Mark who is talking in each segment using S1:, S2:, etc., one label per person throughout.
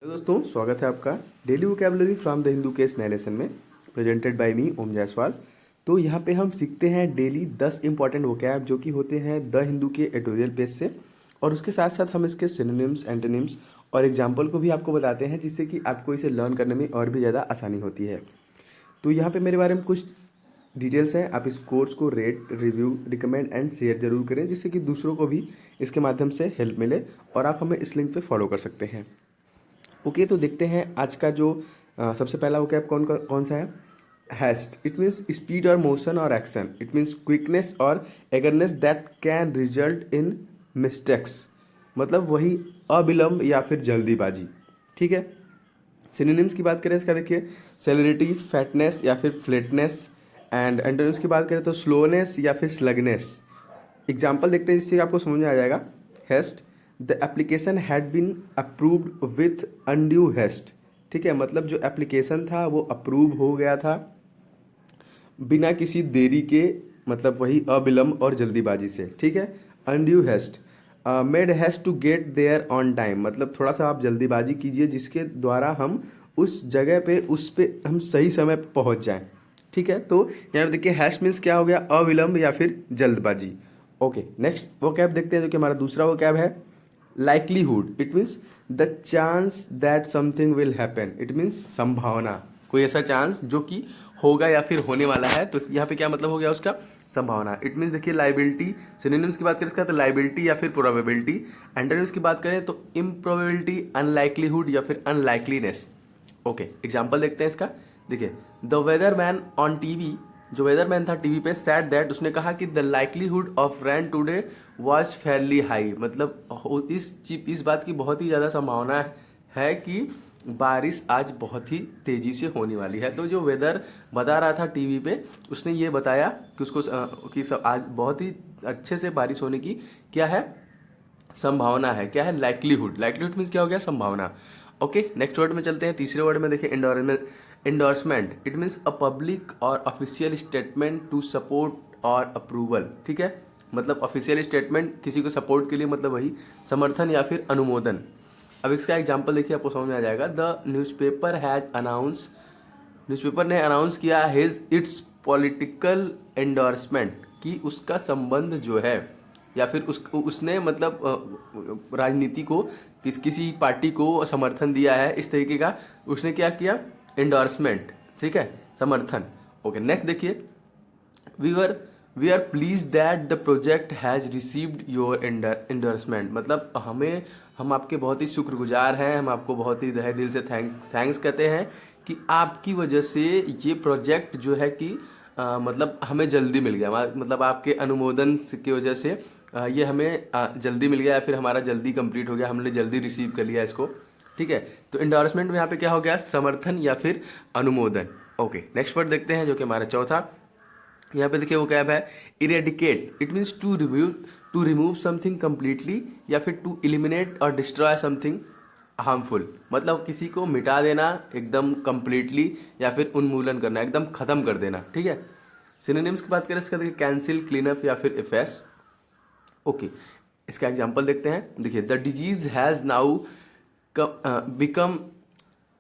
S1: दोस्तों, स्वागत है आपका daily vocabulary from the Hindu case नए लेसन में, प्रेजेंटेड बाय मी ओम जायसवाल। तो यहाँ पे हम सीखते हैं डेली 10 इंपॉर्टेंट वोकैब जो कि होते हैं द हिंदू के एडिटोरियल पेज से, और उसके साथ साथ हम इसके सिनोनिम्स, एंटोनिम्स और एग्जाम्पल को भी आपको बताते हैं, जिससे कि आपको इसे लर्न करने में और भी ज़्यादा आसानी होती है। तो यहाँ पे मेरे बारे में कुछ डिटेल्स हैं। आप इस कोर्स को rate, review, recommend and share जरूर करें, जिससे कि दूसरों को भी इसके माध्यम से हेल्प मिले, और आप हमें इस लिंक पे फॉलो कर सकते हैं। ओके, तो देखते हैं आज का जो सबसे पहला वोकैब कौन सा है। हैस्ट, इट मीन्स स्पीड और मोशन और एक्शन। इट मीन्स क्विकनेस और eagerness that can result in mistakes, मतलब वही अविलंब या फिर जल्दीबाजी। ठीक है। सिनोनिम्स की बात करें इसका, देखिए सेलिरिटी, फैटनेस या फिर फ्लेटनेस। एंड एंटोनिम्स की बात करें तो स्लोनेस या फिर स्लगनेस। एग्जाम्पल देखते हैं जिससे आपको समझ में आ जाएगा। Haste, the application had been approved with undue haste. ठीक है, मतलब जो एप्लीकेशन था वो अप्रूव हो गया था बिना किसी देरी के, मतलब वही अविलंब और जल्दीबाजी से। ठीक है। Undue haste, made haste to get there on time, मतलब थोड़ा सा आप जल्दीबाजी कीजिए जिसके द्वारा हम उस जगह पे हम सही समय पे पहुंच जाएं। ठीक है। तो यहाँ देखिए हैस्ट मीन्स क्या हो गया, अविलंब या फिर जल्दबाजी। ओके, नेक्स्ट वो कैब देखते हैं जो कि हमारा दूसरा वो कैब है likelihood. It means the chance that something will happen. It means संभावना, कोई ऐसा चांस जो कि होगा या फिर होने वाला है। तो यहाँ पे क्या मतलब हो गया उसका, संभावना। इट मीन्स देखिए लाइबिलिटी, सिनोनिम्स की बात करें इसका तो लाइबिलिटी या फिर प्रोबेबिलिटी। एंटोनिम्स की बात करें तो इम्प्रोबेबिलिटी, अनलाइकलीहुड या फिर अनलाइकलीनेस। ओके, एग्जाम्पल देखते हैं इसका। देखिए the weather man on TV, जो वेदरमैन था टीवी पे, सैड दैट, उसने कहा कि the likelihood of rain today was fairly high, मतलब इस बात की बहुत ही ज़्यादा संभावना है कि बारिश आज बहुत ही तेज़ी से होने वाली है। तो जो वेदर बता रहा था टीवी पे, उसने ये बताया कि उसको कि आज बहुत ही अच्छे से बारिश होने की क्या है, संभावना है। क्या है, लाइकलीहुड। लाइकलीहुड मीन्स क्या हो गया, संभावना। ओके, नेक्स्ट वर्ड में चलते हैं। तीसरे वर्ड में देखिए endorsement. It means a public और ऑफिशियल स्टेटमेंट टू सपोर्ट और अप्रूवल। ठीक है, मतलब ऑफिशियल स्टेटमेंट किसी को सपोर्ट के लिए, मतलब वही समर्थन या फिर अनुमोदन। अब इसका एग्जाम्पल देखिए, आपको समझ में आ जाएगा। The newspaper has announce, newspaper ने अनाउंस किया हिज इट्स पॉलिटिकल एंडोर्समेंट, कि उसका संबंध जो है या फिर उसने मतलब राजनीति को किसी पार्टी को समर्थन दिया है, इस तरीके का उसने क्या किया, एंडोर्समेंट। ठीक है, समर्थन। ओके, नेक्स्ट देखिए, we are pleased that the project has received your endorsement, मतलब हम आपके बहुत ही शुक्रगुजार हैं, हम आपको बहुत ही तहे दिल से थैंक्स कहते हैं कि आपकी वजह से ये प्रोजेक्ट जो है कि मतलब हमें जल्दी मिल गया, मतलब आपके अनुमोदन की वजह से ये हमें जल्दी मिल गया, या फिर हमारा जल्दी कंप्लीट हो गया, हमने जल्दी रिसीव कर लिया इसको। ठीक है, तो एंडोर्समेंट में यहाँ पे क्या हो गया, समर्थन या फिर अनुमोदन। ओके, नेक्स्ट वर्ड देखते हैं जो कि हमारा चौथा। यहाँ पे देखिए वो क्या है, eradicate. It means to remove something completely या फिर टू एलिमिनेट और डिस्ट्रॉय समथिंग हार्मफुल, मतलब किसी को मिटा देना एकदम कम्प्लीटली या फिर उन्मूलन करना, एकदम खत्म कर देना। ठीक है। सिनोनिम्स की बात करें इसका, देखिए कैंसिल, क्लीन अप या फिर इफेस। ओके, इसका एग्जांपल देखते हैं। देखिए the disease has now become,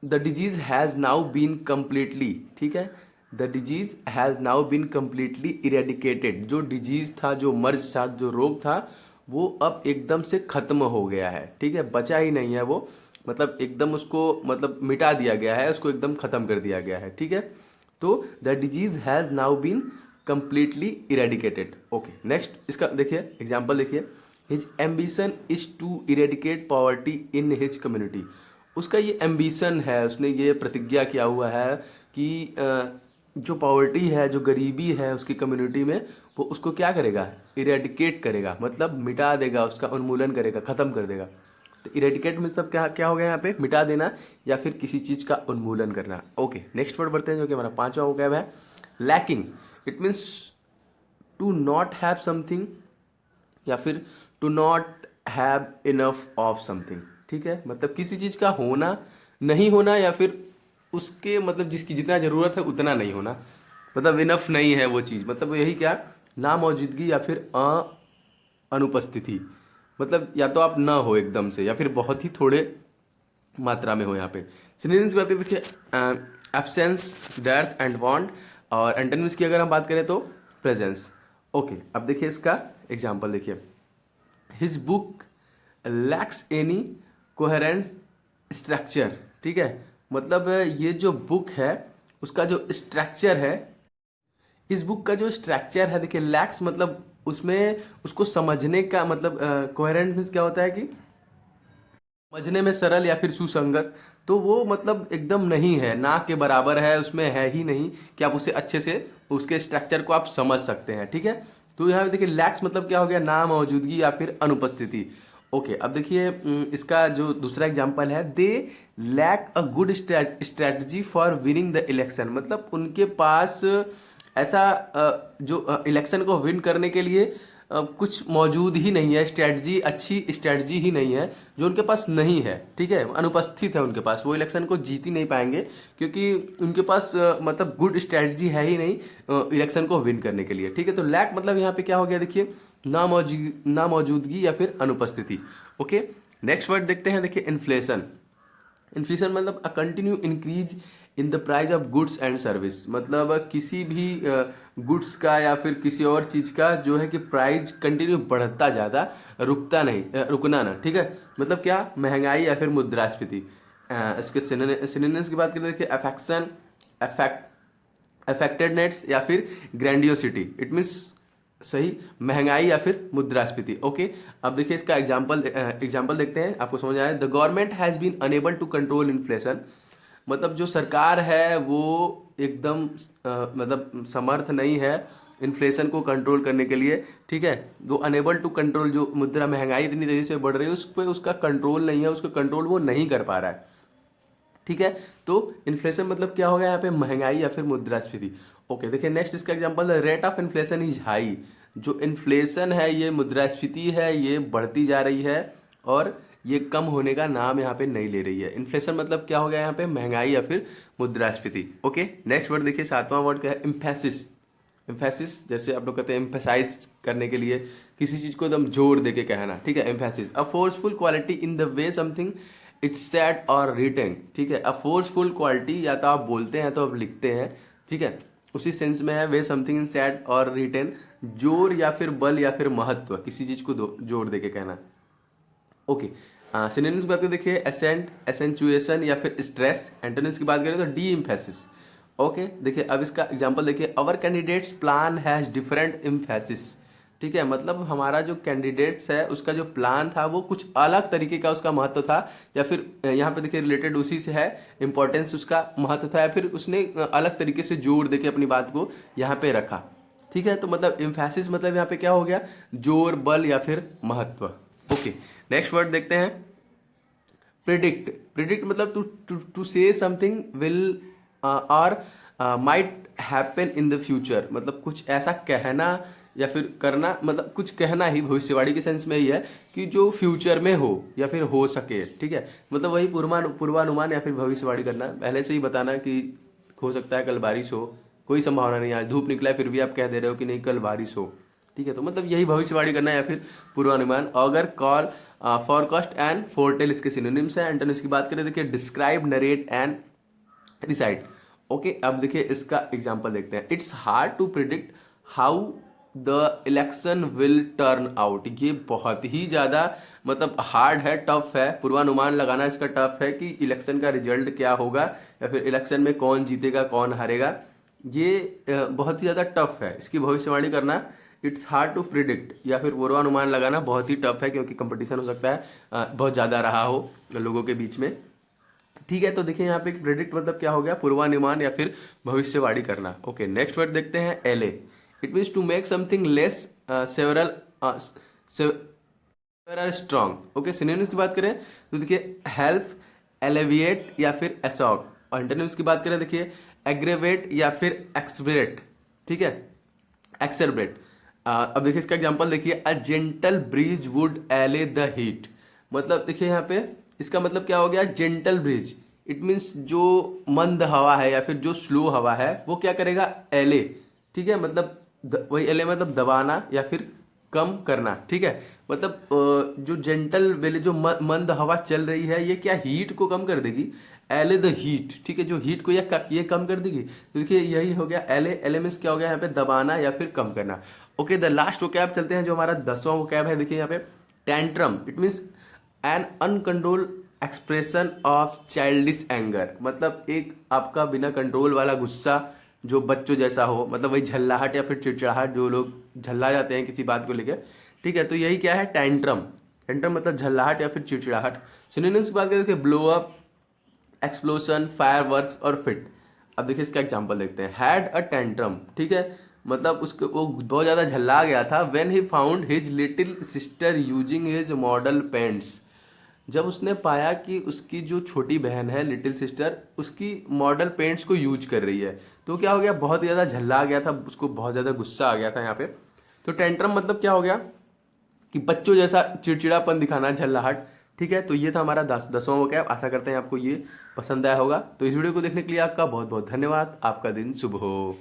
S1: the disease has now been completely, ठीक है, the disease has now been completely eradicated, जो डिजीज था, जो मर्ज था, जो रोग था, वो अब एकदम से खत्म हो गया है। ठीक है, बचा ही नहीं है वो, मतलब एकदम उसको मतलब मिटा दिया गया है, उसको एकदम खत्म कर दिया गया है। ठीक है, तो the disease has now been completely eradicated. Okay, next इसका देखिए एग्जांपल देखिए, his ambition is to eradicate poverty in his community, उसका ये एम्बिशन है, उसने ये प्रतिज्ञा किया हुआ है कि जो पॉवर्टी है, जो गरीबी है उसकी कम्युनिटी में, वो उसको क्या करेगा, इरेडिकेट करेगा, मतलब मिटा देगा, उसका उन्मूलन करेगा, खत्म कर देगा। तो इरेडिकेट मतलब क्या क्या हो गया यहाँ पे, मिटा देना या फिर किसी चीज का उन्मूलन करना। ओके, नेक्स्ट वर्ड बढ़ते हैं जो कि हमारा पांचवा हो गया है lacking. It means to not have something या फिर to not have enough of something. ठीक है, मतलब किसी चीज का होना, नहीं होना, या फिर उसके मतलब जिसकी जितना जरूरत है उतना नहीं होना, मतलब इनफ नहीं है वो चीज, मतलब यही क्या, ना मौजूदगी या फिर अनुपस्थिति, मतलब या तो आप ना हो एकदम से या फिर बहुत ही थोड़े मात्रा में हो यहाँ पे। सिनोनिम्स की बात करें देखिए एब्सेंस, डेथ एंड वांट, और एंटोनिम्स की अगर हम बात करें तो प्रेजेंस। ओके, अब देखिए इसका एग्जांपल देखिए, his book lakhs any coherent structure. ठीक है, मतलब ये जो बुक है उसका जो स्ट्रक्चर है, इस बुक का जो स्ट्रक्चर है देखिए, लैक्स मतलब उसमें उसको समझने का मतलब कोहेरेंट मीन्स क्या होता है कि समझने में सरल या फिर सुसंगत, तो वो मतलब एकदम नहीं है, ना के बराबर है, उसमें है ही नहीं कि आप उसे अच्छे से उसके स्ट्रक्चर को आप समझ सकते हैं। ठीक है, तो यहाँ पे देखिए लैक्स मतलब क्या हो गया, ना मौजूदगी या फिर अनुपस्थिति। ओके, अब देखिए इसका जो दूसरा एग्जांपल है, they lack a good strategy for winning the election, मतलब उनके पास ऐसा जो इलेक्शन को विन करने के लिए कुछ मौजूद ही नहीं है, स्ट्रेटजी, अच्छी स्ट्रेटजी ही नहीं है, जो उनके पास नहीं है। ठीक है, अनुपस्थित है उनके पास, वो इलेक्शन को जीत ही नहीं पाएंगे क्योंकि उनके पास मतलब गुड स्ट्रेटजी है ही नहीं इलेक्शन को विन करने के लिए। ठीक है, तो लैक मतलब यहाँ पे क्या हो गया देखिए, ना मौजूदगी या फिर अनुपस्थिति। ओके, नेक्स्ट वर्ड देखते हैं, देखिए इन्फ्लेशन। इन्फ्लेशन मतलब अ continue increase in the price of goods and service, मतलब किसी भी गुड्स का या फिर किसी और चीज का जो है कि प्राइस कंटिन्यू बढ़ता जाता, रुकता नहीं, रुकना ना। ठीक है, मतलब क्या, महंगाई या फिर मुद्रास्फीति। इसके सिनोनिम्स की बात करें देखिए, अफेक्शन, अफेक्टेडनेस या फिर ग्रैंडियोसिटी, इट मीन्स सही महंगाई या फिर मुद्रास्फीति। ओके, अब देखिए इसका एग्जांपल देखते हैं, आपको समझ आया। The government has been unable to control inflation, मतलब जो सरकार है वो एकदम मतलब समर्थ नहीं है इन्फ्लेशन को कंट्रोल करने के लिए। ठीक है, जो अनेबल टू कंट्रोल, जो मुद्रा महंगाई इतनी तेजी से बढ़ रही है उस पर उसका कंट्रोल नहीं है, उसका कंट्रोल वो नहीं कर पा रहा है। ठीक है, तो इन्फ्लेशन मतलब क्या होगा यहाँ पे, महंगाई या फिर मुद्रास्फीति। ओके, देखिए नेक्स्ट इसका example, rate of inflation is high, जो इन्फ्लेशन है ये मुद्रास्फीति है, ये बढ़ती जा रही है और ये कम होने का नाम यहाँ पे नहीं ले रही है। इन्फ्लेशन मतलब क्या हो गया यहाँ पे, महंगाई या फिर मुद्रास्फीति। ओके, नेक्स्ट वर्ड देखिए, सातवां वर्ड क्या है, इम्फेसिस। इम्फेसिस जैसे आप लोग कहते हैं एम्फेसाइज करने के लिए, किसी चीज को एकदम जोर दे के कहना। ठीक है, emphasis, a forceful quality in the way something it's said और रिटन। ठीक है, अ फोर्सफुल क्वालिटी, या तो आप बोलते हैं तो आप लिखते हैं। ठीक है, उसी सेंस में है, वे समथिंग इन सेड और रिटन, जोर या फिर बल या फिर महत्व, किसी चीज को जोर दे के कहना। ओके, सिनोनिम्स की बात करें देखिए, एसेंट, एसेंचुएशन या फिर स्ट्रेस। एंटोनिम्स की बात करें तो डी एम्फेसिस। ओके, देखिए अब इसका एग्जांपल देखिए, our candidate's plan has different emphasis. ठीक है, मतलब हमारा जो कैंडिडेट्स है उसका जो प्लान था वो कुछ अलग तरीके का उसका महत्व था, या फिर यहाँ पे देखिए रिलेटेड उसी से है, इंपॉर्टेंस उसका महत्व था, या फिर उसने अलग तरीके से जोर देके अपनी बात को यहाँ पे रखा। ठीक है, तो मतलब एम्फेसिस मतलब यहाँ पे क्या हो गया, जोर, बल या फिर महत्व। ओके, नेक्स्ट वर्ड देखते हैं, प्रिडिक्ट। प्रिडिक्ट मतलब टू से समथिंग विल और might happen in the future, मतलब कुछ ऐसा कहना या फिर करना, मतलब कुछ कहना ही, भविष्यवाणी के सेंस में ही है कि जो फ्यूचर में हो या फिर हो सके। ठीक है, मतलब वही पूर्वानुमान या फिर भविष्यवाणी करना, पहले से ही बताना कि हो सकता है कल बारिश हो, कोई संभावना नहीं, आज धूप निकला है फिर भी आप कह दे रहे हो कि नहीं कल बारिश हो। ठीक है, तो मतलब यही भविष्यवाणी करना या फिर पूर्वानुमान। अगर कॉल, फॉरकास्ट एंड फोरटेल इसके सिनोनिम्स है। एंटोनिम्स की बात करें देखिए, describe, narrate and recite. Okay, अब देखिए इसका एग्जांपल देखते हैं, it's hard to predict how the election will turn out. ये बहुत ही ज्यादा मतलब हार्ड है, टफ है, पूर्वानुमान लगाना इसका टफ है कि इलेक्शन का रिजल्ट क्या होगा या फिर इलेक्शन में कौन जीतेगा कौन हारेगा, ये बहुत ही ज्यादा टफ है इसकी भविष्यवाणी करना। इट्स हार्ड टू प्रिडिक्ट या फिर पूर्वानुमान लगाना बहुत ही टफ है, क्योंकि कंपटीशन हो सकता है बहुत ज़्यादा रहा हो लोगों के बीच में। ठीक है, तो देखिए यहाँ पे प्रिडिक्ट मतलब क्या हो गया, पूर्वानुमान या फिर भविष्यवाणी करना। ओके, नेक्स्ट वर्ड देखते हैं, allay. It means to make something less several several strong. Okay, synonyms की बात करें तो देखिए, हेल्प, एलेविएट या फिर एसॉग। और एंटोनिम्स की बात करें देखिए, एग्रेवेट या फिर एक्सब्रेट। ठीक है, एक्सेलरेट। अब देखिए इसका एग्जांपल देखिए, अ जेंटल ब्रीज वुड एले द हीट, मतलब देखिए यहाँ पे इसका मतलब क्या हो गया, जेंटल ब्रीज, इट मीन्स जो मंद हवा है या फिर जो स्लो हवा है वो क्या करेगा, एले। ठीक है, मतलब वही एले मतलब दबाना या फिर कम करना, ठीक है। मतलब जो जेंटल वेले जो मंद हवा चल रही है ये क्या हीट को कम कर देगी, एले द हीट, ठीक है, जो हीट को ये कम कर देगी। तो देखिए यही हो गया एले, एले मीन्स क्या हो गया यहाँ पे दबाना या फिर कम करना। ओके, द लास्ट वोकैब चलते हैं जो हमारा 10वां वोकैब है। देखिए यहाँ पे tantrum, it means an uncontrol expression of childish anger, मतलब एक आपका बिना कंट्रोल वाला गुस्सा जो बच्चों जैसा हो, मतलब वही झल्लाहट या फिर चिड़चिड़ाहट, जो लोग झल्ला जाते हैं किसी बात को लेकर, ठीक है। तो यही क्या है, टेंट्रम। टेंट्रम मतलब झल्लाहट या फिर चिड़चिड़ाहट। सिनोनिम्स की बात करें, देखिए ब्लो अप, एक्सप्लोशन, फायरवर्क्स और फिट। अब देखिए इसका एग्जांपल देखते हैं। हैड अ टेंट्रम, ठीक है, मतलब उसको वो बहुत ज़्यादा झल्ला गया था। When he found his little sister using his model paints, जब उसने पाया कि उसकी जो छोटी बहन है लिटिल सिस्टर उसकी मॉडल पेंट्स को यूज कर रही है, तो क्या हो गया, बहुत ज़्यादा झल्ला गया था, उसको बहुत ज़्यादा गुस्सा आ गया था यहाँ पे। तो टेंट्रम मतलब क्या हो गया कि बच्चों जैसा चिड़चिड़ापन दिखाना, झल्लाहट, ठीक है। तो ये था हमारा 10वां वोकैब। आशा करते हैं आपको ये पसंद आया होगा। तो इस वीडियो को देखने के लिए आपका बहुत बहुत धन्यवाद। आपका दिन शुभ हो।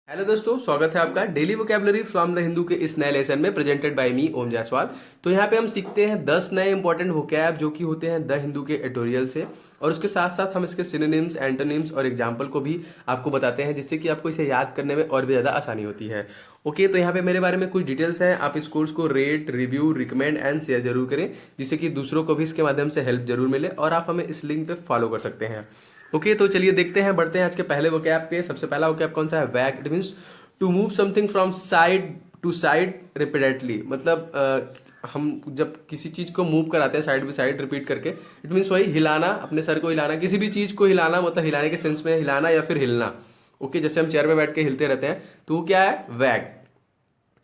S1: हेलो दोस्तों, स्वागत है आपका daily vocabulary from the Hindu के इस नए लेसन में, प्रेजेंटेड बाय मी ओम जायसवाल। तो यहाँ पे हम सीखते हैं 10 नए इंपॉर्टेंट वोकैब जो कि होते हैं द हिंदू के एडिटोरियल से, और उसके साथ साथ हम इसके सिनोनिम्स, एंटोनिम्स और एग्जाम्पल को भी आपको बताते हैं, जिससे कि आपको इसे याद करने में और भी ज़्यादा आसानी होती है। ओके, तो यहाँ पे मेरे बारे में कुछ डिटेल्स हैं। आप इस कोर्स को rate, review, recommend and share जरूर करें, जिससे कि दूसरों को भी इसके माध्यम से हेल्प जरूर मिले, और आप हमें इस लिंक पे फॉलो कर सकते हैं। ओके, तो चलिए देखते हैं, बढ़ते हैं आज के पहले वोकैब पे। सबसे पहला वोकैब कौन सा है, wag. It means to move something from side to side repeatedly, मतलब हम जब किसी चीज को मूव कराते हैं साइड बाई साइड रिपीट करके, इट मीन्स वही हिलाना, अपने सर को हिलाना, किसी भी चीज को हिलाना, मतलब हिलाने के सेंस में हिलाना या फिर हिलना। ओके, जैसे हम चेयर में बैठ के हिलते रहते हैं, तो वो क्या है, वैग।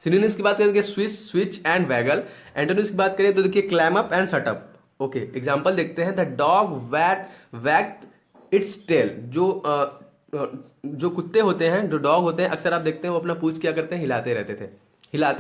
S1: सिनोनिम्स की बात करें, switch, switch and waggle. Antonyms की बात करें तो देखिए clam up and shut up. Okay, example देखते हैं। The dog wagged its tail, जो कुत्ते होते हैं, जो डॉग होते हैं, अक्सर आप देखते हैं वो अपना पूंछ क्या करते हैं, हिलाते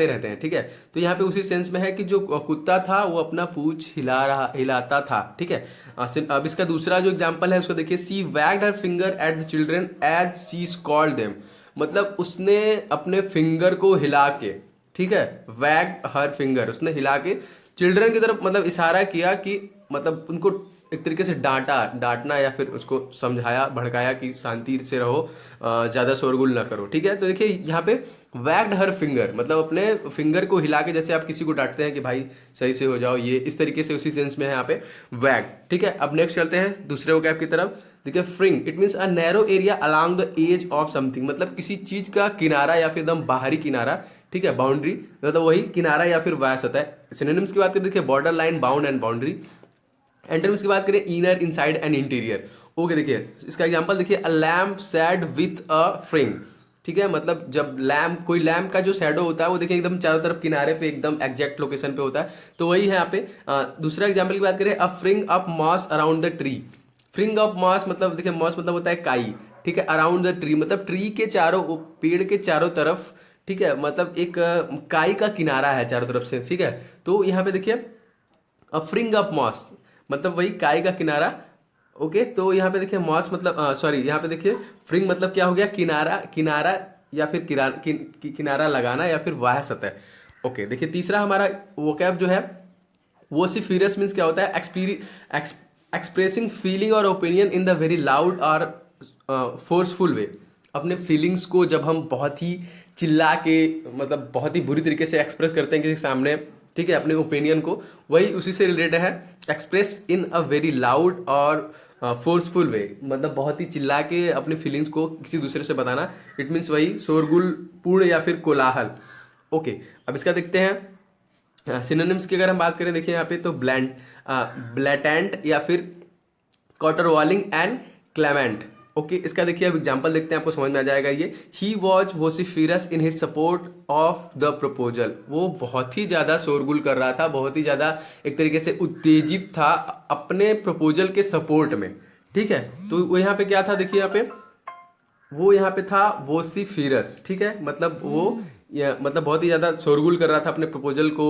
S1: रहते हैं, ठीक है। तो यहाँ पे उसी सेंस में है कि जो कुत्ता था वो अपना पूंछ हिलाता था, ठीक है। अब इसका दूसरा जो एग्जांपल है उसको देखिए। She wagged her finger at the children as she scold them, मतलब उसने अपने फिंगर को हिला के, ठीक है, वैग हर फिंगर, उसने हिला के चिल्ड्रन की तरफ मतलब इशारा किया कि मतलब उनको एक तरीके से डांटना या फिर उसको समझाया, भड़काया कि शांति से रहो, ज्यादा शोरगुल ना करो, ठीक है। तो देखिए यहाँ पे वैग्ड हर फिंगर, मतलब अपने फिंगर को हिला के, जैसे आप किसी को डांटते हैं कि भाई सही से हो जाओ, ये इस तरीके से उसी सेंस में है यहाँ पे वैग, ठीक है। अब नेक्स्ट चलते हैं दूसरे वोकैब की तरफ। देखिए fringe, it means a narrow area along the edge of something, मतलब किसी चीज का किनारा या फिर एकदम बाहरी किनारा, ठीक है, बाउंड्री, मतलब वही किनारा या फिर व्यास होता है। सिनोनिम्स की बात करें, देखिए border line, bound and boundary. Antonyms की बात करें, inner, inside and interior. Okay, देखिए इसका एग्जांपल देखिए, a lamp shade with a fringe, ठीक है, मतलब जब लैम्प, कोई लैम्प का जो शैडो होता है वो देखिए एकदम चारों तरफ किनारे पे एकदम एग्जैक्ट लोकेशन पे होता है, तो वही है यहाँ पे। दूसरा एग्जांपल की बात करें, a fringe of moss around the tree. Fringe of moss मतलब देखिए, मॉस मतलब होता है काई, ठीक है, अराउंड द ट्री मतलब ट्री के चारों, पेड़ के चारों तरफ, ठीक है, मतलब एक काई का किनारा है चारों तरफ से, ठीक है। तो यहाँ पे देखिए फ्रिंग ऑफ मॉस मतलब वही काई का किनारा। ओके, तो यहाँ पे देखिए मॉस मतलब सॉरी, यहाँ पे देखिए फ्रिंग मतलब क्या हो गया, किनारा, किनारा या फिर किनारा लगाना या फिर वाह सतह। ओके, देखिए तीसरा हमारा वोकैब जो है वो सिर्फ मीन्स क्या होता है, एक्सप्रेसिंग फीलिंग और opinion in the very loud और फोर्सफुल वे। अपने फीलिंग्स को जब हम बहुत ही चिल्ला के, मतलब बहुत ही बुरी तरीके से एक्सप्रेस करते हैं किसी के सामने, ठीक है, अपने ओपिनियन को, वही उसी से रिलेटेड है। Express in a very loud और फोर्सफुल वे, मतलब बहुत ही चिल्ला के अपनी फीलिंग्स को किसी दूसरे से बताना, इट मीन्स वही शोरगुल पूर्ण या फिर कोलाहल। ओके, अब इसका देखते हैं सिनोनिम्स की अगर हम बात करें, देखिए यहाँ पे तो ब्लैटेंट या फिर कॉटरवॉलिंग एंड क्लेमेंट। ओके, इसका देखिए अब एग्जांपल देखते हैं, आपको समझ में आ जाएगा ये। He was vociferous in his support of the proposal, वो बहुत ही ज्यादा शोरगुल कर रहा था, बहुत ही ज्यादा एक तरीके से उत्तेजित था अपने प्रपोजल के सपोर्ट में, ठीक है। तो वो यहाँ पे क्या था, देखिए यहाँ पे वो यहाँ पे था वोसिफिरस, ठीक है, मतलब वो मतलब बहुत ही ज्यादा शोरगुल कर रहा था अपने प्रपोजल को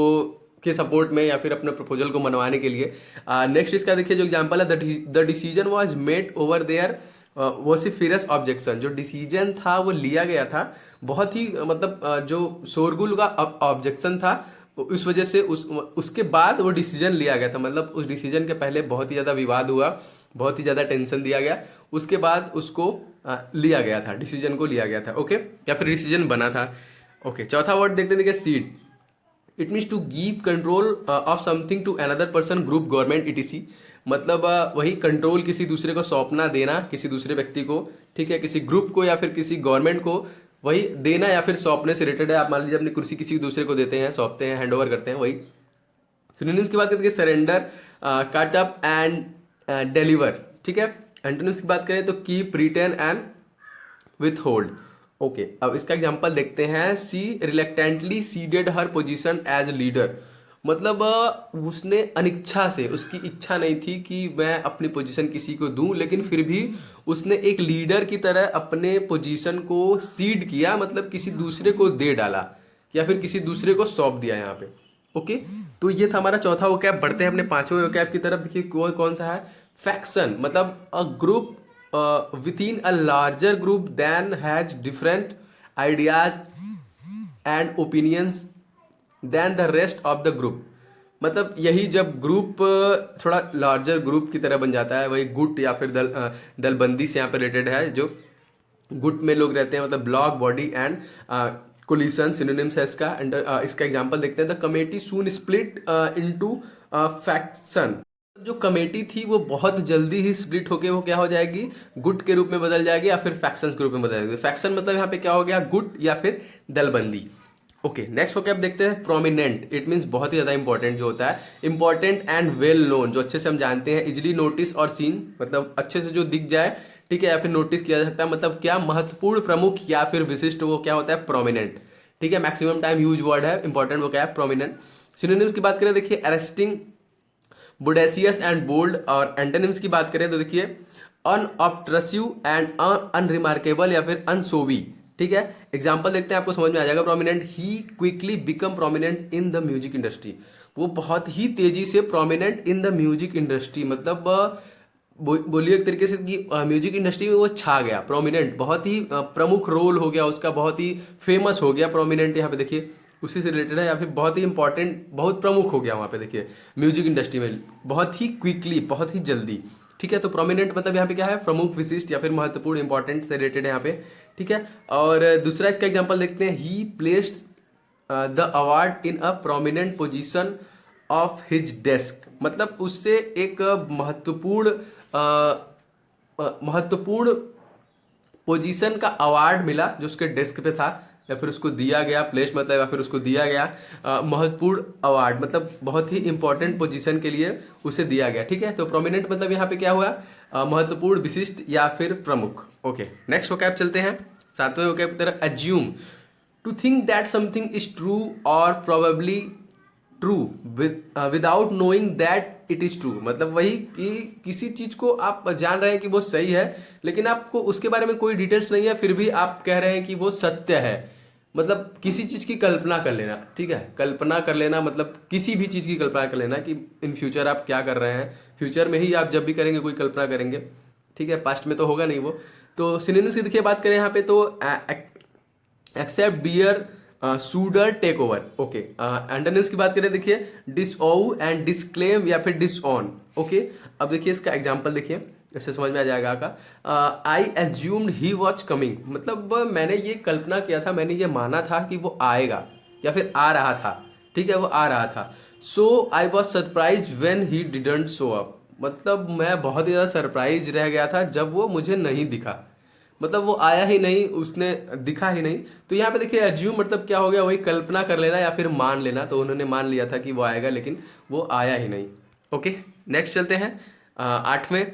S1: के सपोर्ट में या फिर अपने प्रपोजल को मनवाने के लिए। नेक्स्ट इसका देखिए जो एग्जांपल है, the decision was made over their vociferous objection, जो डिसीजन था वो लिया गया था, बहुत ही मतलब जो शोरगुल का ऑब्जेक्शन था, उस वजह से उसके बाद वो डिसीजन लिया गया था। मतलब उस डिसीजन के पहले बहुत ही ज़्यादा विवाद हुआ, बहुत ही ज़्यादा टेंशन दिया गया, उसके बाद उसको लिया गया था, डिसीजन को लिया गया था। ओके, या फिर डिसीजन बना था। ओके, चौथा वर्ड देखते हैं, देखिए cede. It means to give control of something to another person, group, government, etc. मतलब वही कंट्रोल किसी दूसरे को सौंपना, देना किसी दूसरे व्यक्ति को, ठीक है, किसी ग्रुप को या फिर किसी गवर्नमेंट को वही देना या फिर सौंपने से रिलेटेड है। आप मान लीजिए अपनी कुर्सी किसी दूसरे को देते हैं, सौंपते हैं, हैंड ओवर करते हैं, वही। सिनोनिम्स की बात करते हैं, surrender, cut up and deliver, ठीक है। एंटोनिम्स की बात करें तो keep, retain and withhold. Okay, अब इसका एग्जांपल देखते हैं। She reluctantly ceded her position as leader. मतलब उसने अनिच्छा से, उसकी इच्छा नहीं थी कि मैं अपनी पोजीशन किसी को दूं, लेकिन फिर भी उसने एक लीडर की तरह अपने पोजीशन को सीड किया, मतलब किसी दूसरे को दे डाला या फिर किसी दूसरे को सौंप दिया यहाँ पे। ओके, तो ये था हमारा चौथा वोकैब। बढ़ते हैं अपने पांचवें वोकैब की तरफ। देखिए वो कौन सा है, फैक्शन। मतलब a group within a larger group then has different ideas and opinions than the rest of the group। मतलब यही जब ग्रुप थोड़ा लार्जर ग्रुप की तरह बन जाता है, वही गुट या फिर दलबंदी से यहाँ पे रिलेटेड है। जो गुट में लोग रहते हैं, मतलब bloc, body and coalition synonyms है इसका। इसका एग्जांपल देखते हैं। The committee soon split into faction. जो कमेटी थी वो बहुत जल्दी ही स्प्लिट होके वो क्या हो जाएगी, गुट के रूप में बदल जाएगी या फिर फैक्शंस के रूप में बदल जाएगी। फैक्शन मतलब यहाँ पे क्या हो गया, गुट या फिर दलबंदी। ओके, नेक्स्ट वोकैब देखते हैं, प्रोमिनेंट। इट मीन्स बहुत ही ज्यादा इंपॉर्टेंट जो होता है, इंपॉर्टेंट एंड वेल नोन, जो अच्छे से हम जानते हैं। इजिली नोटिस और सीन, मतलब अच्छे से जो दिख जाए, ठीक है, या फिर नोटिस किया जा सकता है। मतलब क्या, महत्वपूर्ण, प्रमुख या फिर विशिष्ट, वो क्या होता है, प्रोमिनेंट, ठीक है। मैक्सिमम टाइम यूज वर्ड है, इंपॉर्टेंट वो क्या है, प्रोमिनेंट। सिनोनिम्स की बात करें, देखिए अरेस्टिंग, बोडेसियस एंड बोल्ड। और एंटोनिम्स की बात करें तो देखिए अनऑब्ट्रसिव एंड अनरिमार्केबल या फिर अनसोवी, ठीक है। एग्जांपल देखते हैं, आपको समझ में आ जाएगा। Prominent, he quickly become prominent in the music industry. वो बहुत ही तेजी से prominent in the music industry, मतलब बोलिए एक तरीके से कि म्यूजिक इंडस्ट्री में वो छा गया, प्रोमिनेंट, बहुत ही प्रमुख रोल हो गया उसका, बहुत ही फेमस हो गया। प्रोमिनेंट यहाँ पे देखिए उसी से रिलेटेड है, या फिर बहुत ही इंपॉर्टेंट, बहुत प्रमुख हो गया वहाँ पे देखिए म्यूजिक इंडस्ट्री में, बहुत ही क्विकली, बहुत ही जल्दी, ठीक है। तो प्रोमिनेंट मतलब यहाँ पे क्या है, प्रमुख, विशिष्ट या फिर महत्वपूर्ण, इंपॉर्टेंट से रिलेटेड है यहाँ पे, ठीक है। और दूसरा इसका एग्जांपल देखते हैं। ही placed the award in a prominent position of his desk. मतलब उससे एक महत्वपूर्ण पोजीशन का अवार्ड मिला जो उसके डेस्क पे था, या फिर उसको दिया गया, प्लेस मतलब या फिर उसको दिया गया महत्वपूर्ण अवार्ड, मतलब बहुत ही इंपॉर्टेंट पोजीशन के लिए उसे दिया गया, ठीक है। तो प्रोमिनेंट मतलब यहाँ पे क्या हुआ, महत्वपूर्ण, विशिष्ट या फिर प्रमुख। ओके, नेक्स्ट वोकैब चलते हैं, सातवें वोकैब की तरह। Assume, to think that something is true और probably true without knowing that it is true. मतलब वही कि किसी चीज को आप जान रहे हैं कि वो सही है, लेकिन आपको उसके बारे में कोई डिटेल्स नहीं है, फिर भी आप कह रहे हैं कि वो सत्य है। मतलब किसी चीज की कल्पना कर लेना, ठीक है, कल्पना कर लेना, मतलब किसी भी चीज की कल्पना कर लेना कि इन फ्यूचर आप क्या कर रहे हैं, फ्यूचर में ही आप जब भी करेंगे कोई कल्पना करेंगे, ठीक है, पास्ट में तो होगा नहीं वो। तो सिनोनिम्स की देखिए बात करें यहाँ पे तो accept, bear, shoulder, take over. Okay, antonyms की बात करें, देखिए डिसओव एंड डिस्क्लेम या फिर डिसऑन। ओके, अब देखिए इसका एग्जांपल देखिए, इससे समझ में आ जाएगा आपका। आई एज्यूम्ड ही वॉज कमिंग। मतलब मैंने ये कल्पना किया था, मैंने ये माना था कि वो आएगा या फिर आ रहा था, ठीक है, वो आ रहा था। So I was surprise when he didn't show up. मतलब मैं बहुत ही ज्यादा सरप्राइज रह गया था जब वो मुझे नहीं दिखा, मतलब वो आया ही नहीं, उसने दिखा ही नहीं। तो यहाँ पे देखिए एज्यूम मतलब क्या हो गया, वही कल्पना कर लेना या फिर मान लेना। तो उन्होंने मान लिया था कि वो आएगा, लेकिन वो आया ही नहीं। ओके, नेक्स्ट चलते हैं आठवें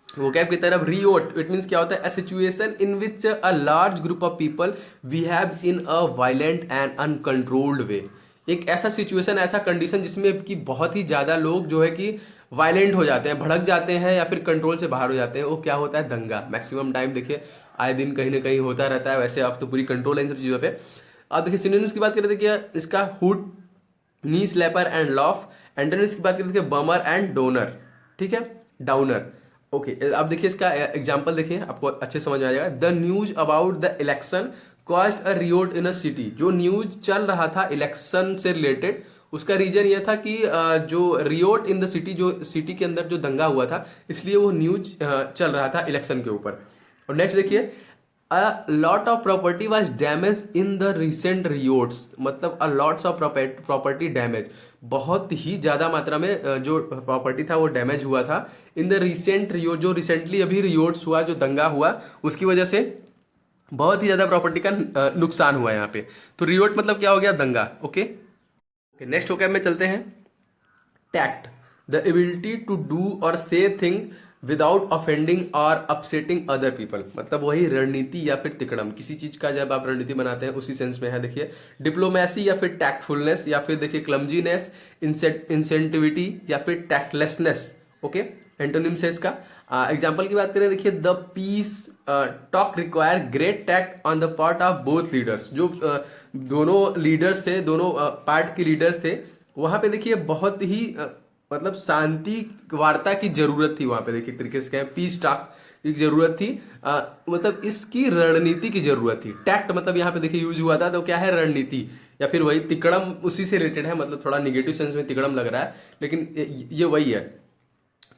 S1: वोकैब की तरफ। रियोट, इट मीन्स क्या होता है, a situation in which a large group of people behave in a violent and uncontrolled way. एक ऐसा सिचुएशन, ऐसा कंडीशन जिसमें कि बहुत ही ज्यादा लोग जो है कि वायलेंट हो जाते हैं, भड़क जाते हैं या फिर कंट्रोल से बाहर हो जाते हैं, वो क्या होता है, दंगा। मैक्सिमम टाइम देखिए आए दिन कहीं ना कहीं होता रहता है, वैसे अब तो पूरी कंट्रोल है इन सब चीजों पे। अब देखिए सिनोनिम्स की बात करें, देखिए इसका hoot, knee slapper and laugh. Antonyms की बात करें, देखिए बमर एंड डोनर, ठीक है, डाउनर। ओके, अब देखिए इसका एग्जांपल देखिए, आपको अच्छे समझ में आ जाएगा। The news about the election caused a Riot in a city. जो न्यूज चल रहा था इलेक्शन से रिलेटेड, उसका रीजन ये था कि जो रियोट इन द सिटी, जो सिटी के अंदर जो दंगा हुआ था, इसलिए वो न्यूज चल रहा था इलेक्शन के ऊपर। और नेक्स्ट देखिए, a lot of property was damage in the recent riots. मतलब a lots of property damage, बहुत ही ज्यादा मात्रा में जो प्रॉपर्टी था वो डैमेज हुआ था इन द रिसेंट रियो, जो रिसेंटली अभी रियोट्स हुआ, जो दंगा हुआ, उसकी वजह से बहुत ही ज्यादा प्रॉपर्टी का नुकसान हुआ यहाँ पे। तो रियोट मतलब क्या हो गया, दंगा। ओके, नेक्स्ट वोकैब में चलते हैं। Tact, the ability to do और से थिंग विदाउट ऑफेंडिंग और अपसेटिंग अदर पीपल। मतलब वही रणनीति या फिर तिकड़म, किसी चीज का जब आप रणनीति बनाते हैं उसी सेंस में है। देखिए डिप्लोमेसी या फिर टैक्टफुलनेस, या फिर देखिए क्लमजीनेस, इंसेंटिविटी, या फिर टैक्टलेसनेस। ओके, एंटोनिम्स है इसका। एग्जाम्पल की बात करें, देखिए the piece talk require great tact on the part of both leaders. जो दोनों लीडर्स थे, दोनों पार्ट के लीडर्स थे, वहां पे देखिए बहुत ही मतलब शांति वार्ता की जरूरत थी। वहां पे देखिए एक तरीके से कहें पीस टॉक की जरूरत थी। मतलब इसकी रणनीति की जरूरत थी। टैक्ट मतलब यहाँ पे देखिए यूज हुआ था, तो क्या है, रणनीति, या फिर वही तिकड़म उसी से रिलेटेड है। मतलब थोड़ा निगेटिव सेंस में तिकड़म लग रहा है, लेकिन ये वही है।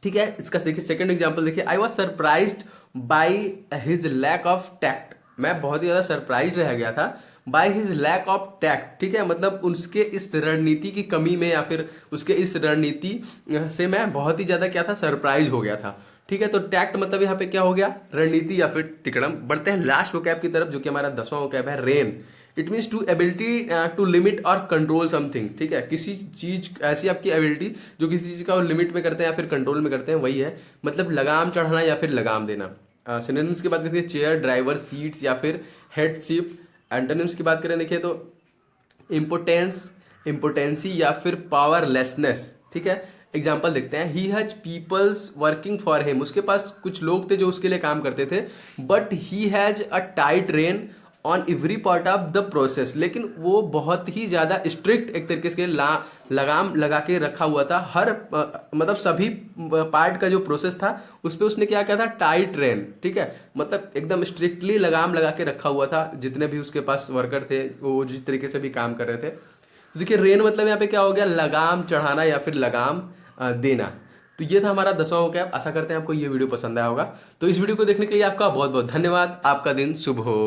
S1: ठीक है, इसका देखिए सेकंड एग्जांपल देखिए, I was surprised by his lack of tact. मैं बहुत ही ज्यादा सरप्राइज रह गया था by his lack of tact. ठीक है, मतलब उसके इस रणनीति की कमी में, या फिर उसके इस रणनीति से मैं बहुत ही ज्यादा क्या था, सरप्राइज हो गया था। ठीक है, तो टैक्ट मतलब यहाँ पे क्या हो गया, रणनीति या फिर तिकड़म। बढ़ते हैं लास्ट वोकैब की तरफ, जो कि हमारा 10वां वोकैब है, rein. It means to ability to limit और कंट्रोल समथिंग। ठीक है, किसी चीज, ऐसी आपकी एबिलिटी जो किसी चीज का लिमिट में करते हैं या फिर कंट्रोल में करते हैं, वही है। मतलब लगाम चढ़ाना या फिर लगाम देना। सिनोनिम्स की बात करते हैं, चेयर, ड्राइवर, सीट्स, या फिर हेडशिप। एंटोनिम्स की बात करें देखिए तो इम्पोटेंस, इम्पोटेंसी, या फिर पावरलेसनेस। ठीक है, एग्जाम्पल देखते हैं। He has peoples working for him. उसके पास कुछ लोग थे जो उसके लिए काम करते थे, but he has a tight rain on every part of the process. लेकिन वो बहुत ही ज्यादा स्ट्रिक्ट एक तरीके से लगाम लगा के रखा हुआ था हर मतलब सभी पार्ट का जो प्रोसेस था उस पर उसने क्या किया था, टाइट रेन। ठीक है, मतलब एकदम स्ट्रिक्टली लगाम लगा के रखा हुआ था। जितने भी उसके पास वर्कर थे वो जिस तरीके से भी काम कर रहे थे। तो देखिए रेन मतलब यहाँ पे क्या हो गया, लगाम चढ़ाना या फिर लगाम देना। तो ये था हमारा 10वां वोकैब। आशा करते हैं आपको ये वीडियो पसंद आया होगा। तो इस वीडियो को देखने के लिए आपका बहुत बहुत धन्यवाद। आपका दिन शुभ हो।